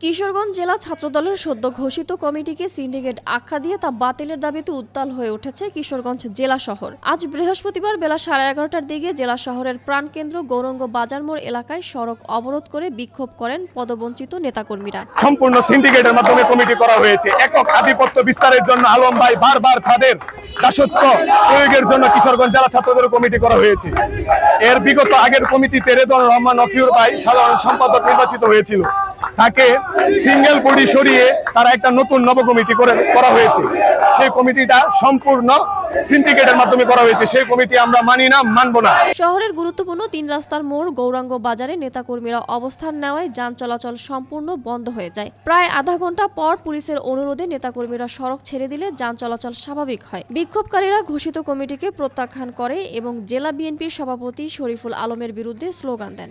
কিশোরগঞ্জ জেলা ছাত্রদলের সদ্য ঘোষিত কমিটিকে সিন্ডিকেট আখ্যা দিয়ে তা বাতিলের দাবিতে উত্তাল হয়ে উঠেছে কিশোরগঞ্জ জেলা শহর। আজ বৃহস্পতিবার বেলা 11:30টার দিকে জেলা শহরের প্রাণকেন্দ্র গৌরাঙ্গ বাজার মোড় এলাকায় সড়ক অবরোধ করে বিক্ষোভ করেন পদবঞ্চিত নেতাকর্মীরা। সম্পূর্ণ সিন্ডিকেটের মাধ্যমে কমিটি করা হয়েছে। একক আধিপত্য বিস্তারের জন্য আলম ভাই বারবার তাদের দাসত্ব প্রয়োগের জন্য কিশোরগঞ্জ জেলা ছাত্রদলের কমিটি করা হয়েছে। এর বিগত আগের কমিটিতে রেদওয়ানুর রহমান অকিউর ভাই সাধারণ সম্পাদক নির্বাচিত হয়েছিল। তাকে সিঙ্গেল বডি সরিয়ে তারা একটা নতুন নব কমিটি করা হয়েছে। সেই কমিটিটা সম্পূর্ণ সিন্ডিকেটের মাধ্যমে করা হয়েছে। সেই কমিটি আমরা মানি না, মানব না। শহরের গুরুত্বপূর্ণ 3 রাস্তার মোড় গৌরাঙ্গ বাজারে নেতাকর্মীরা অবস্থান নেওয়ায় যান চলাচল সম্পূর্ণ বন্ধ হয়ে যায়। প্রায় আধা ঘন্টা পর পুলিশের অনুরোধে নেতাকর্মীরা সড়ক ছেড়ে দিলে যান চলাচল স্বাভাবিক হয়। বিক্ষোভকারীরা ঘোষিত কমিটিকে প্রত্যাখ্যান করে এবং জেলা বিএনপির সভাপতি শরীফুল আলমের বিরুদ্ধে স্লোগান দেন।